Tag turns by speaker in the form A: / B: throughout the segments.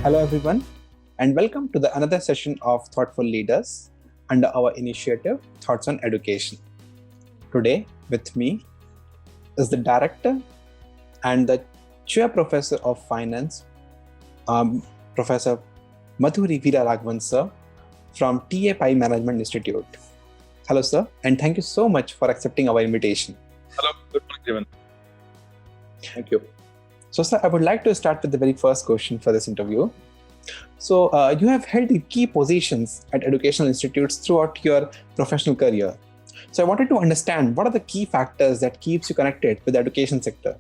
A: Hello everyone, and welcome to another session of Thoughtful Leaders under our initiative, Thoughts on Education. Today, with me is the Director and the Chair Professor of Finance, Professor Madhu Veeraraghavan, sir, from TAPMI Management Institute. Hello, sir, and thank you so much for accepting our invitation.
B: Hello, good morning, everyone. Thank you.
A: So, sir, I would like to start with the very first question for this interview. So, you have held the key positions at educational institutes throughout your professional career. So, I wanted to understand what are the key factors that keeps you connected with the education sector?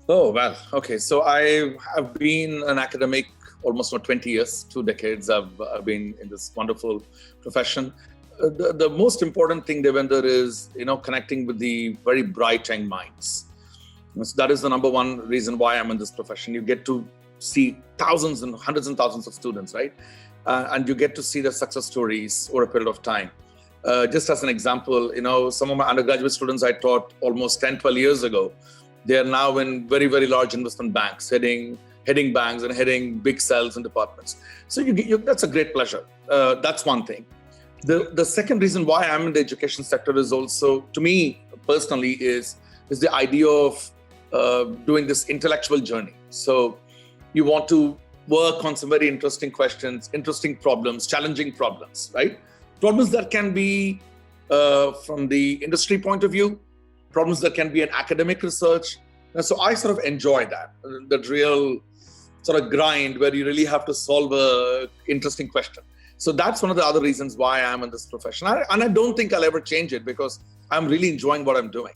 B: Oh, well, okay. So I have been an academic almost for 20 years, 2 decades. I've been in this wonderful profession. The most important thing, Devender, is, connecting with the very bright young minds. So that is the number one reason why I'm in this profession. You get to see thousands and hundreds and thousands of students, right? And you get to see their success stories over a period of time. Just as an example, some of my undergraduate students I taught almost 10, 12 years ago, they are now in very, very large investment banks, heading banks and heading big cells and departments. So that's a great pleasure. That's one thing. The second reason why I'm in the education sector is also, to me personally, is the idea of doing this intellectual journey. So you want to work on some very interesting questions, interesting problems, challenging problems, right? Problems that can be from the industry point of view, problems that can be an academic research. And so I sort of enjoy that real sort of grind where you really have to solve a interesting question. So that's one of the other reasons why I'm in this profession. And I don't think I'll ever change it because I'm really enjoying what I'm doing.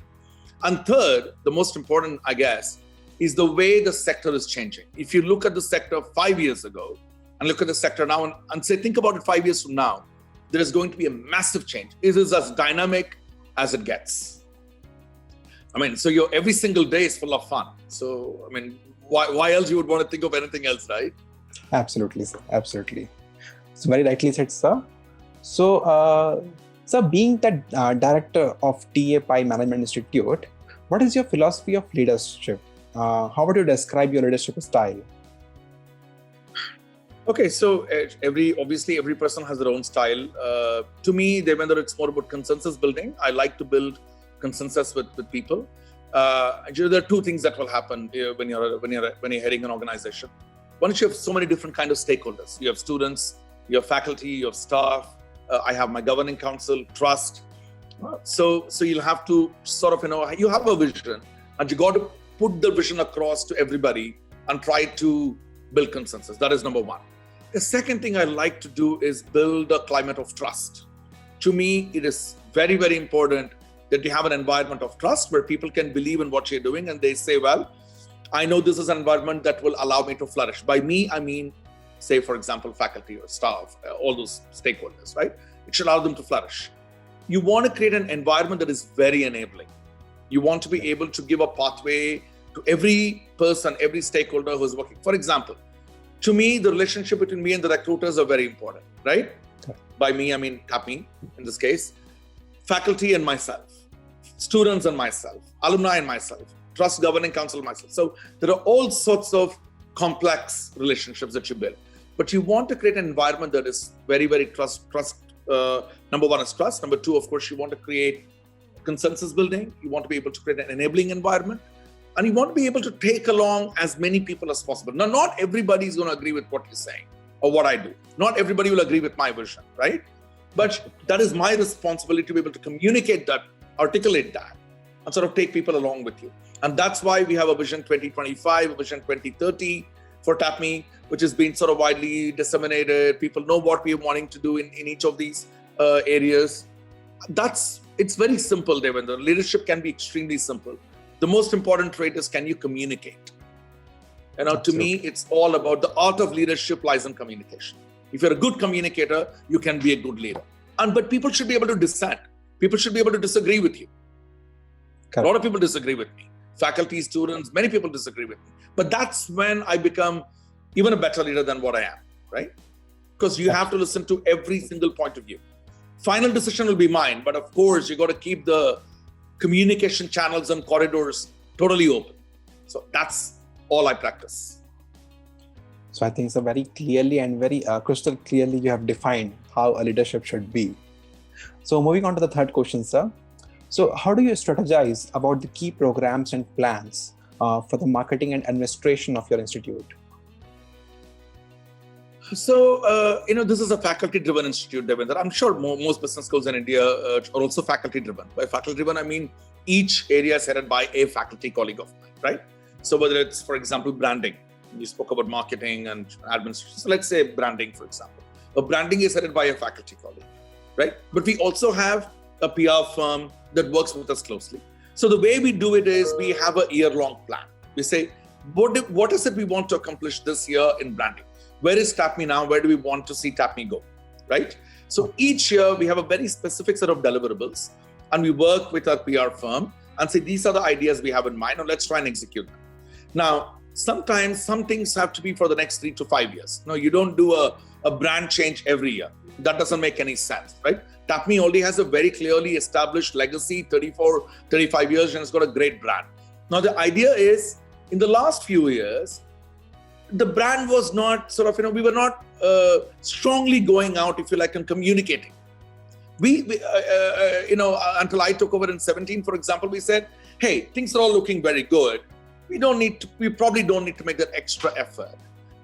B: And third, the most important, I guess, is the way the sector is changing. If you look at the sector 5 years ago and look at the sector now and say, think about it 5 years from now, there is going to be a massive change. It is as dynamic as it gets. So every single day is full of fun. So, why else you would want to think of anything else, right?
A: Absolutely, sir. Absolutely. So very rightly said, sir. So, sir, being the director of TAPMI Management Institute, what is your philosophy of leadership? How would you describe your leadership style?
B: Okay, so obviously every person has their own style. To me, Devender, it's more about consensus building. I like to build consensus with people. There are two things that will happen when you're heading an organization. One is you have so many different kind of stakeholders. You have students, you have faculty, you have staff. I have my governing council, trust. So you'll have to sort of, you have a vision and you got to put the vision across to everybody and try to build consensus. That is number one. The second thing I like to do is build a climate of trust. To me, it is very, very important that you have an environment of trust where people can believe in what you're doing and they say, well, I know this is an environment that will allow me to flourish. By me, I mean, say, for example, faculty or staff, all those stakeholders, right? It should allow them to flourish. You want to create an environment that is very enabling. You want to be able to give a pathway to every person, every stakeholder who's working. For example, to me, the relationship between me and the recruiters are very important, right? By me, I mean TAPMI in this case, faculty and myself, students and myself, alumni and myself, trust governing council and myself. So there are all sorts of complex relationships that you build. But you want to create an environment that is very, very trust. Number one is trust. Number two, of course, you want to create consensus building. You want to be able to create an enabling environment. And you want to be able to take along as many people as possible. Now, not everybody is going to agree with what you're saying or what I do. Not everybody will agree with my vision, right? But that is my responsibility to be able to communicate that, articulate that, and sort of take people along with you. And that's why we have a Vision 2025, a Vision 2030 for TAPMI, which has been sort of widely disseminated. People know what we're wanting to do in each of these areas. It's very simple, Devendra. Leadership can be extremely simple. The most important trait is, can you communicate? To me, it's all about the art of leadership lies in communication. If you're a good communicator, you can be a good leader. But people should be able to dissent. People should be able to disagree with you. Correct. A lot of people disagree with me. Faculty, students, many people disagree with me. But that's when I become even a better leader than what I am, right? Because you have to listen to every single point of view. Final decision will be mine, but of course, you got to keep the communication channels and corridors totally open. So that's all I practice.
A: So I think it's a very clearly and very crystal clearly you have defined how a leadership should be. So moving on to the third question, sir. So how do you strategize about the key programs and plans for the marketing and administration of your institute?
B: So, this is a faculty-driven institute, Devendra. I'm sure most business schools in India are also faculty-driven. By faculty-driven, I mean each area is headed by a faculty colleague of mine, right? So whether it's, for example, branding, you spoke about marketing and administration. So let's say branding, for example. Branding is headed by a faculty colleague, right? But we also have a PR firm that works with us closely. So the way we do it is we have a year-long plan. We say, what is it we want to accomplish this year in branding? Where is TAPMI now? Where do we want to see TAPMI go, right? So each year we have a very specific set of deliverables and we work with our PR firm and say, these are the ideas we have in mind, and let's try and execute them. Now, sometimes some things have to be for the next 3 to 5 years. No, you don't do a brand change every year. That doesn't make any sense, right? TAPMI already has a very clearly established legacy, 34, 35 years, and it's got a great brand. Now, the idea is, in the last few years, the brand was not we were not strongly going out, if you like, and communicating. Until I took over in 17, for example, we said, hey, things are all looking very good. We probably don't need to make that extra effort.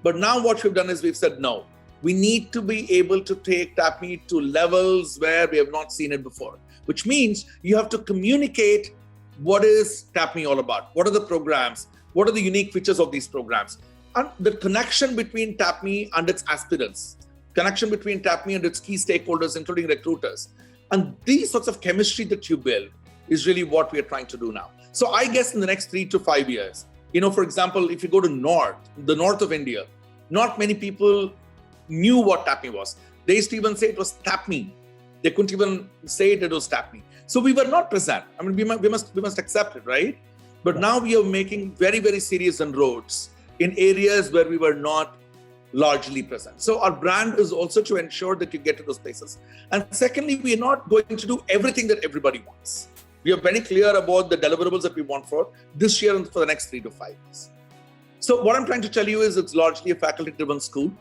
B: But now what we've done is we've said, no, we need to be able to take TAPMI to levels where we have not seen it before, which means you have to communicate what is TAPMI all about? What are the programs? What are the unique features of these programs? And the connection between TAPMI and its aspirants, connection between TAPMI and its key stakeholders, including recruiters. And these sorts of chemistry that you build is really what we are trying to do now. So I guess in the next 3 to 5 years, for example, if you go to the north of India, not many people knew what TAPMI was. They used to even say it was TAPMI. They couldn't even say it was TAPMI. So we were not present. I mean, we must accept it, right? But now we are making very, very serious inroads in areas where we were not largely present. So our brand is also to ensure that you get to those places. And secondly, we are not going to do everything that everybody wants. We are very clear about the deliverables that we want for this year and for the next 3 to 5 years. So what I'm trying to tell you is it's largely a faculty-driven school.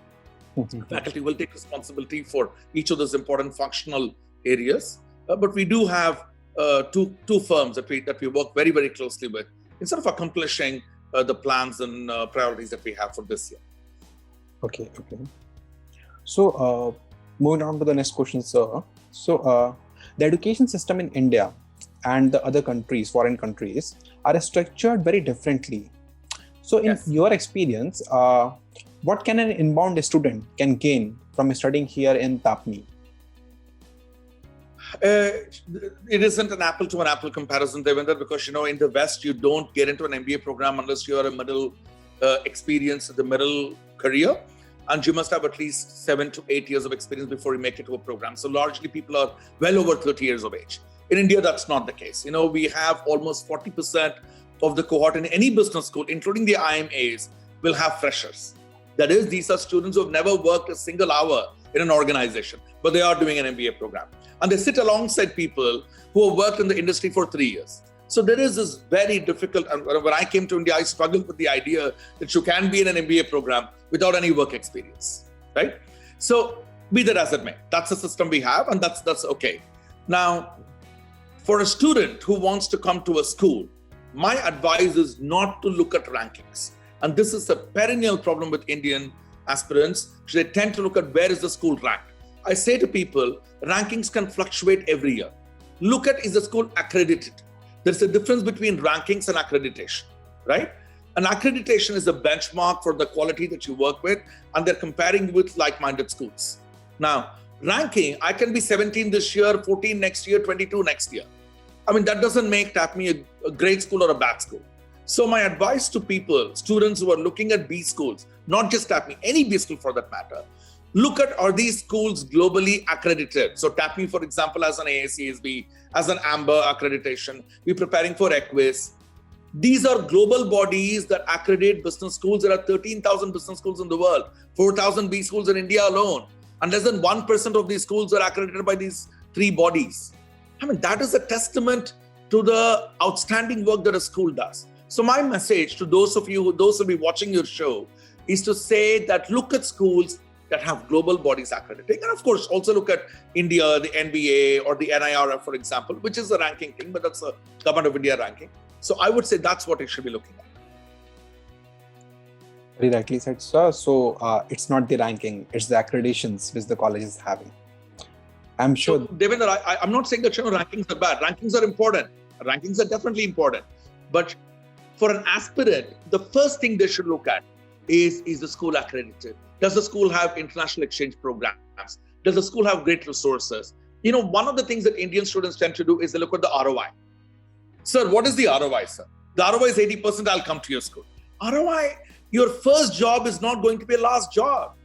B: Faculty will take responsibility for each of those important functional areas. But we do have two firms that we work very, very closely with instead of accomplishing the plans and priorities that we have for this year.
A: Okay. So moving on to the next question, sir. So the education system in India and the other countries, foreign countries, are structured very differently. So in your experience, what can an inbound student can gain from studying here in TAPMI?
B: It isn't an apple to an apple comparison, Devendra, because in the West you don't get into an MBA program unless you are a middle experience, the middle career, and you must have at least 7 to 8 years of experience before you make it to a program. So largely people are well over 30 years of age. In India, that's not the case. We have almost 40% of the cohort in any business school, including the IMAs, will have freshers. That is, these are students who have never worked a single hour in an organization, but they are doing an MBA program. And they sit alongside people who have worked in the industry for 3 years. So there is this very difficult, and when I came to India, I struggled with the idea that you can be in an MBA program without any work experience, right? So be that as it may, that's the system we have, and that's okay. Now, for a student who wants to come to a school, my advice is not to look at rankings. And this is a perennial problem with Indian aspirants. They tend to look at where is the school ranked. I say to people, rankings can fluctuate every year. Look at, is the school accredited? There's a difference between rankings and accreditation, right? An accreditation is a benchmark for the quality that you work with, and they're comparing with like-minded schools. Now, ranking, I can be 17 this year, 14 next year, 22 next year. I mean, that doesn't make TAPMI a great school or a bad school. So my advice to people, students who are looking at B schools, not just TAPMI, any B school for that matter, look at, are these schools globally accredited? So TAPMI, for example, has an AACSB, as an AMBER accreditation. We're preparing for EQUIS. These are global bodies that accredit business schools. There are 13,000 business schools in the world, 4,000 B schools in India alone. And less than 1% of these schools are accredited by these 3 bodies. I mean, that is a testament to the outstanding work that a school does. So my message to those of you those who will be watching your show is to say that look at schools that have global bodies accrediting, and of course also look at India, the NBA or the NIRF, for example, which is a ranking thing, but that's a Government of India ranking. So I would say that's what you should be looking at.
A: Very rightly said, sir. So it's not the ranking, it's the accreditations which the college is having. I'm sure.
B: So, Devendra, I'm not saying that rankings are bad. Rankings are important. Rankings are definitely important. But for an aspirant, the first thing they should look at is the school accredited? Does the school have international exchange programs? Does the school have great resources? One of the things that Indian students tend to do is they look at the ROI. Sir, what is the ROI, sir? The ROI is 80%, I'll come to your school. ROI, your first job is not going to be a last job.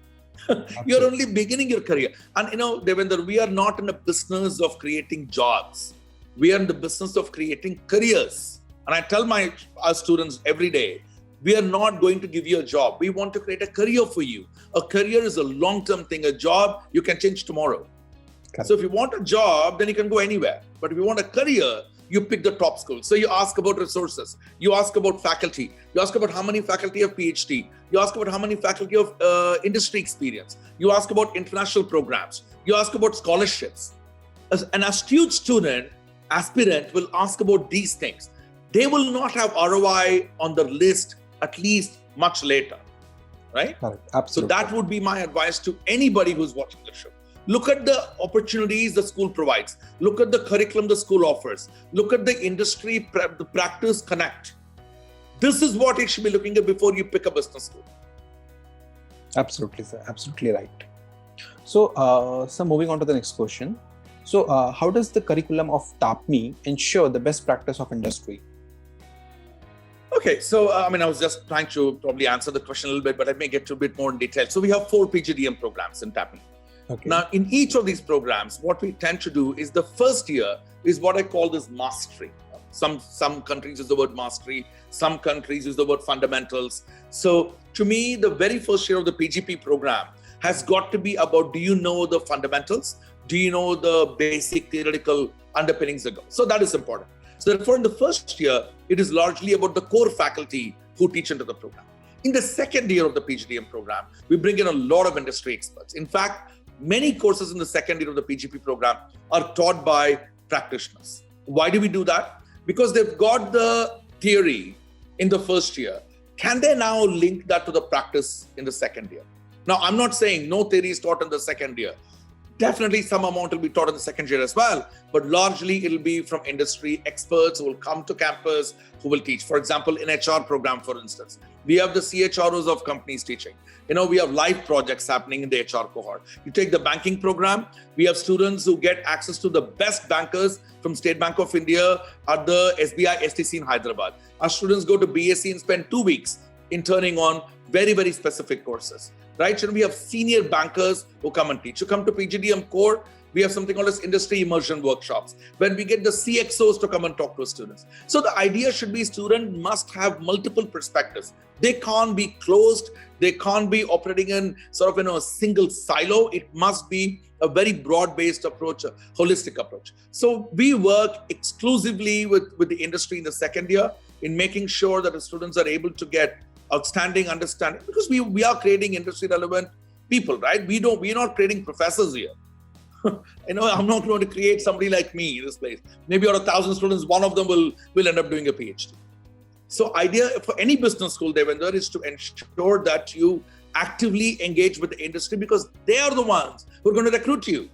B: You're only beginning your career. And Devendra, we are not in the business of creating jobs. We are in the business of creating careers. And I tell our students every day, we are not going to give you a job. We want to create a career for you. A career is a long-term thing. A job, you can change tomorrow. Okay. So if you want a job, then you can go anywhere. But if you want a career, you pick the top school. So you ask about resources. You ask about faculty. You ask about how many faculty have PhD. You ask about how many faculty have industry experience. You ask about international programs. You ask about scholarships. As an astute student, aspirant will ask about these things. They will not have ROI on the list at least much later, right?
A: Correct. Absolutely.
B: So that would be my advice to anybody who's watching the show. Look at the opportunities the school provides. Look at the curriculum the school offers. Look at the industry, the practice connect. This is what you should be looking at before you pick a business school.
A: Absolutely, sir. Absolutely right. So, moving on to the next question. So, how does the curriculum of TAPMI ensure the best practice of industry?
B: Okay, so I was just trying to probably answer the question a little bit, but I may get to a bit more in detail. So we have 4 PGDM programs in TAPMI. Okay. Now, in each of these programs, what we tend to do is the first year is what I call this mastery. Some countries use the word mastery, some countries use the word fundamentals. So to me, the very first year of the PGP program has got to be about, do you know the fundamentals? Do you know the basic theoretical underpinnings? So that is important. So therefore, in the first year, it is largely about the core faculty who teach into the program. In the second year of the PGDM program, we bring in a lot of industry experts. In fact, many courses in the second year of the PGP program are taught by practitioners. Why do we do that? Because they've got the theory in the first year. Can they now link that to the practice in the second year? Now, I'm not saying no theory is taught in the second year. Definitely some amount will be taught in the second year as well, but largely it'll be from industry experts who will come to campus, who will teach. For example, in HR program, for instance, we have the CHROs of companies teaching. We have live projects happening in the HR cohort. You take the banking program, we have students who get access to the best bankers from State Bank of India at the SBI STC in Hyderabad. Our students go to BSc and spend 2 weeks interning on very, very specific courses. Right? So we have senior bankers who come and teach. You come to PGDM core, we have something called as industry immersion workshops, when we get the CXOs to come and talk to students. So the idea should be student must have multiple perspectives. They can't be closed. They can't be operating in sort of a single silo. It must be a very broad-based approach, a holistic approach. So we work exclusively with the industry in the second year in making sure that the students are able to get outstanding understanding, because we are creating industry relevant people, right? We're not creating professors here. I'm not going to create somebody like me in this place. Maybe out of 1,000 students, one of them will end up doing a PhD. So idea for any business school, Devendra, is to ensure that you actively engage with the industry, because they are the ones who are going to recruit you.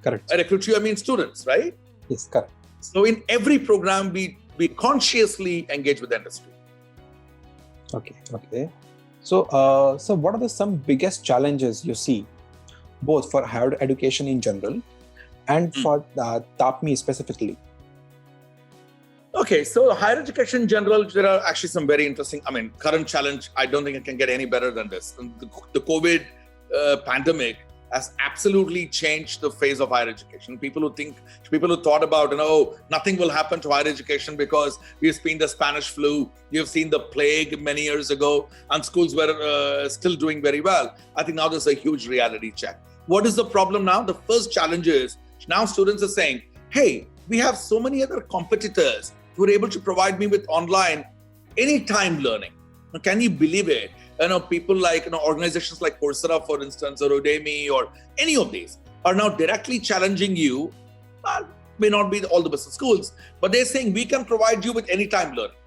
A: Correct.
B: I recruit you, I mean students, right?
A: Yes, correct.
B: So in every program, we consciously engage with the industry.
A: Okay. So, what are some biggest challenges you see, both for higher education in general and for TAPMI specifically?
B: Okay, so higher education in general, there are actually some very interesting, current challenge, I don't think it can get any better than this. The COVID pandemic has absolutely changed the face of higher education. People who thought about, nothing will happen to higher education because we've seen the Spanish flu, you've seen the plague many years ago, and schools were still doing very well. I think now there's a huge reality check. What is the problem now? The first challenge is, now students are saying, hey, we have so many other competitors who are able to provide me with online. anytime learning. Now, can you believe it? People like, organizations like Coursera, for instance, or Udemy, or any of these are now directly challenging you. May not be all the business schools, but they're saying we can provide you with anytime learning.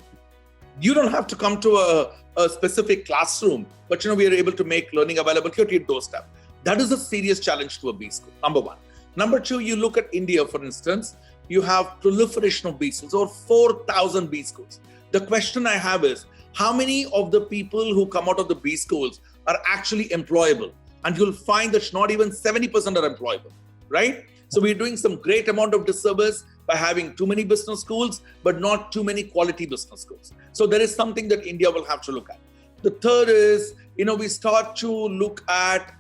B: You don't have to come to a specific classroom, but we are able to make learning available here to your doorstep. That is a serious challenge to a B school, number one. Number two, you look at India, for instance, you have proliferation of B schools, over 4,000 B schools. The question I have is, how many of the people who come out of the B schools are actually employable? And you'll find that not even 70% are employable, right? So we're doing some great amount of disservice by having too many business schools, but not too many quality business schools. So there is something that India will have to look at. The third is, we start to look at,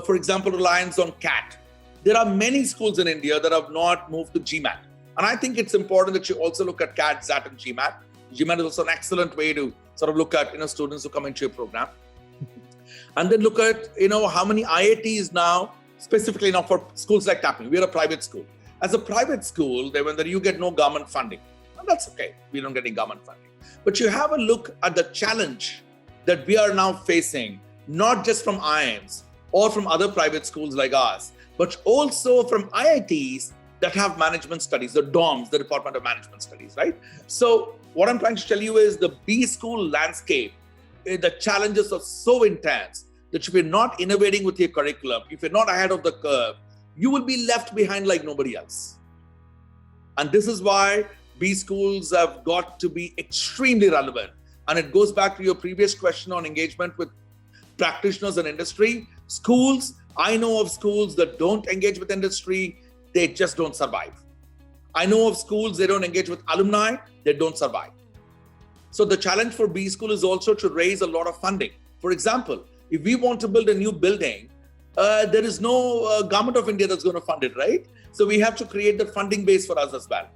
B: for example, reliance on CAT. There are many schools in India that have not moved to GMAT. And I think it's important that you also look at CAT, XAT, and GMAT. GMAT is also an excellent way to sort of look at, students who come into your program. And then look at, how many IITs now, specifically now for schools like TAPMI. We're a private school. As a private school, you get no government funding. And that's okay. We don't get any government funding. But you have a look at the challenge that we are now facing, not just from IIMs or from other private schools like ours, but also from IITs that have management studies, the DOMS, the Department of Management Studies, right? So what I'm trying to tell you is the B school landscape, the challenges are so intense that if you're not innovating with your curriculum, if you're not ahead of the curve, you will be left behind like nobody else. And this is why B schools have got to be extremely relevant. And it goes back to your previous question on engagement with practitioners and industry. Schools, I know of schools that don't engage with industry, they just don't survive. I know of schools, they don't engage with alumni, they don't survive. So the challenge for B school is also to raise a lot of funding. For example, if we want to build a new building, there is no government of India that's going to fund it, right? So we have to create the funding base for us as well.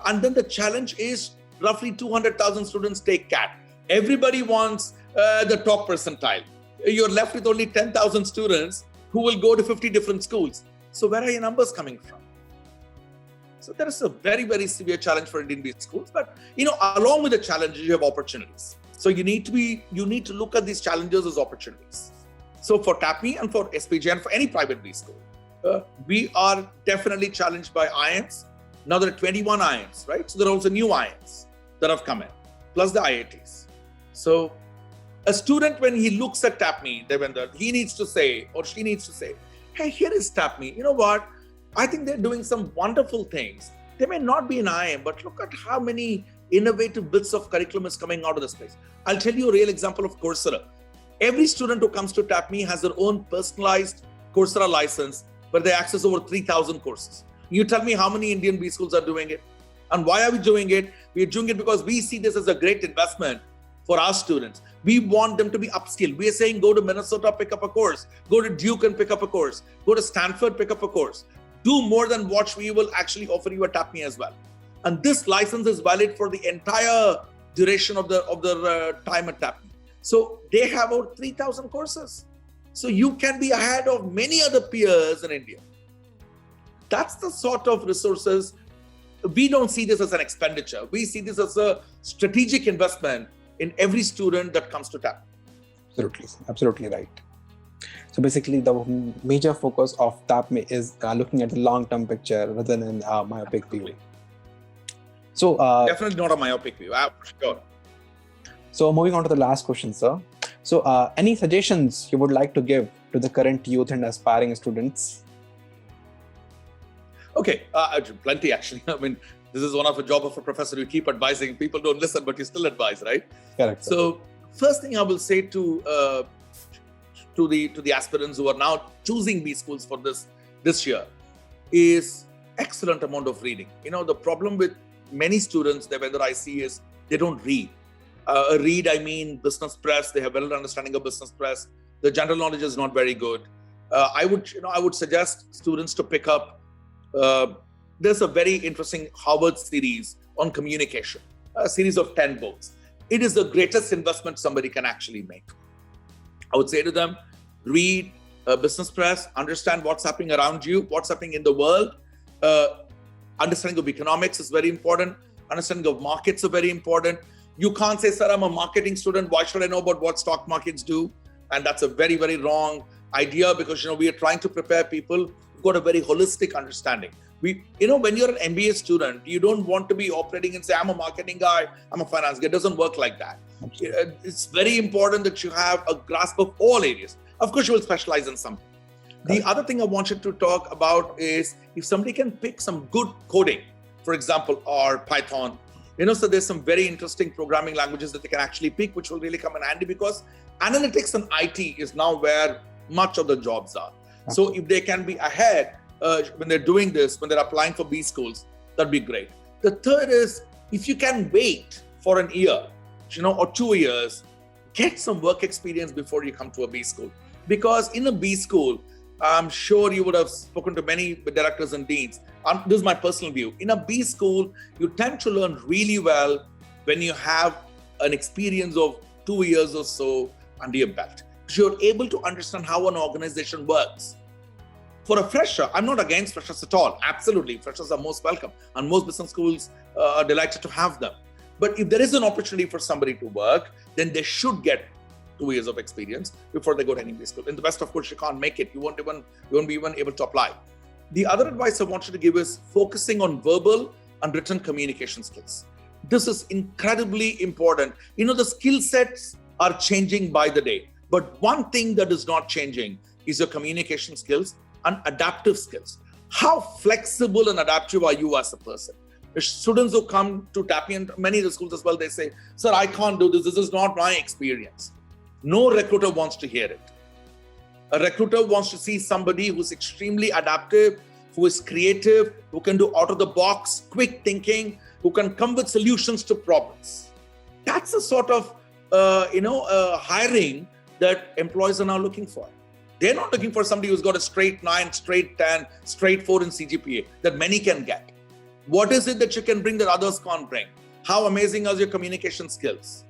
B: And then the challenge is roughly 200,000 students take CAT. Everybody wants the top percentile. You're left with only 10,000 students who will go to 50 different schools. So where are your numbers coming from? So there is a very, very severe challenge for Indian B schools. But, along with the challenges, you have opportunities. So you need to look at these challenges as opportunities. So for TAPMI and for SPJ and for any private B school, we are definitely challenged by IIMs. Now there are 21 IIMs, right? So there are also new IIMs that have come in, plus the IITs. So a student, when he looks at TAPMI, Devendra, he needs to say, or she needs to say, hey, here is TAPMI. You know what? I think they're doing some wonderful things. They may not be an IIM, but look at how many innovative bits of curriculum is coming out of this place. I'll tell you a real example of Coursera. Every student who comes to TAPMI has their own personalized Coursera license where they access over 3,000 courses. You tell me how many Indian B schools are doing it. And why are we doing it? We're doing it because we see this as a great investment for our students. We want them to be upskilled. We are saying go to Minnesota, pick up a course. Go to Duke and pick up a course. Go to Stanford, pick up a course. Do more than what we will actually offer you at TAPMI as well. And this license is valid for the entire duration of their time at TAPMI. So they have over 3,000 courses. So you can be ahead of many other peers in India. That's the sort of resources. We don't see this as an expenditure. We see this as a strategic investment in every student that comes to TAPMI.
A: Absolutely right. So basically, the major focus of TAPMI is looking at the long-term picture rather than a myopic view. So
B: definitely not a myopic view, for sure.
A: So moving on to the last question, sir. So any suggestions you would like to give to the current youth and aspiring students?
B: Okay, plenty actually. I mean, this is one of the job of a professor. You keep advising. People don't listen, but you still advise, right?
A: Correct.
B: So first thing I will say to the aspirants who are now choosing B schools for this year is excellent amount of reading. The problem with many students that whether I see is they don't read. Read, I mean business press. They have well understanding of business press. The general knowledge is not very good. I would suggest students to pick up. There's a very interesting Harvard series on communication, a series of 10 books. It is the greatest investment somebody can actually make. I would say to them, read business press, understand what's happening around you, what's happening in the world. Understanding of economics is very important. Understanding of markets are very important. You can't say, sir, I'm a marketing student. Why should I know about what stock markets do? And that's a very, very wrong idea, because, we are trying to prepare people who've got a very holistic understanding. When you're an MBA student, you don't want to be operating and say, I'm a marketing guy, I'm a finance guy. It doesn't work like that.
A: Absolutely.
B: It's very important that you have a grasp of all areas. Of course, you will specialize in something. The other thing I wanted to talk about is if somebody can pick some good coding, for example, or Python, so there's some very interesting programming languages that they can actually pick, which will really come in handy, because analytics and IT is now where much of the jobs are. So if they can be ahead when they're doing this, when they're applying for B schools, that'd be great. The third is, if you can wait for an year, or 2 years, get some work experience before you come to a B school. Because in a B school, I'm sure you would have spoken to many directors and deans. This is my personal view. In a B school, you tend to learn really well when you have an experience of 2 years or so under your belt. You're able to understand how an organization works. For a fresher, I'm not against freshers at all. Absolutely, freshers are most welcome. And most business schools are delighted to have them. But if there is an opportunity for somebody to work, then they should get 2 years of experience before they go to any B school. In the West, of course, you can't make it. You won't be even able to apply. The other advice I wanted to give is focusing on verbal and written communication skills. This is incredibly important. The skill sets are changing by the day. But one thing that is not changing is your communication skills and adaptive skills. How flexible and adaptive are you as a person? The students who come to TAPMI and many of the schools as well, they say, sir, I can't do this. This is not my experience. No recruiter wants to hear it. A recruiter wants to see somebody who's extremely adaptive, who is creative, who can do out of the box, quick thinking, who can come with solutions to problems. That's the sort of hiring that employees are now looking for. They're not looking for somebody who's got a straight 9, straight 10, straight 4 in CGPA that many can get. What is it that you can bring that others can't bring? How amazing are your communication skills,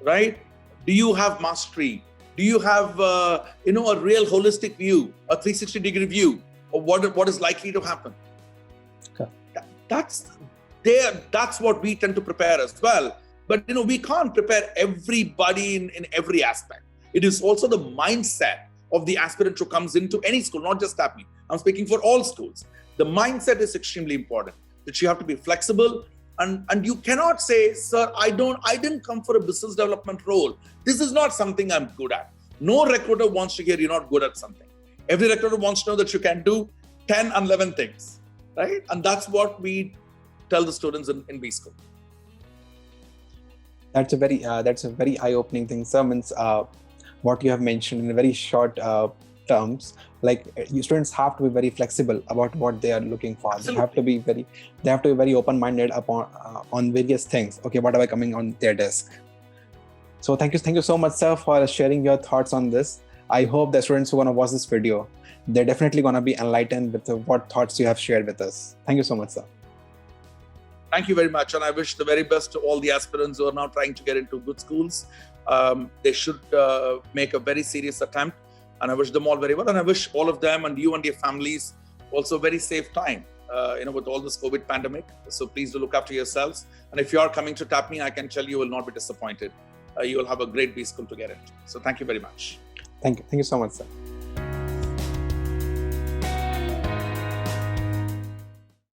B: right? Do you have mastery? Do you have a real holistic view, a 360-degree view of what is likely to happen?
A: Okay.
B: That's what we tend to prepare as well. But we can't prepare everybody in every aspect. It is also the mindset of the aspirant who comes into any school, not just TAPMI. I'm speaking for all schools. The mindset is extremely important. That you have to be flexible, and you cannot say, sir, I didn't come for a business development role. This is not something I'm good at. No recruiter wants to hear you're not good at something. Every recruiter wants to know that you can do 10 and 11 things, right? And that's what we tell the students in B school.
A: That's a very eye-opening thing, sir. Means what you have mentioned in a very short terms, like you students have to be very flexible about what they are looking for.
B: Absolutely.
A: They have to be very open-minded on various things. Okay, what are coming on their desk? So thank you so much, sir, for sharing your thoughts on this. I hope the students who are going to watch this video, they're definitely going to be enlightened with what thoughts you have shared with us. Thank you so much, sir.
B: Thank you very much. And I wish the very best to all the aspirants who are now trying to get into good schools. They should make a very serious attempt. And I wish them all very well. And I wish all of them and you and your families also a very safe time, with all this COVID pandemic. So please do look after yourselves. And if you are coming to TAPMI, I can tell you will not be disappointed. You will have a great B school to get into. So thank you very much.
A: Thank you so much, sir.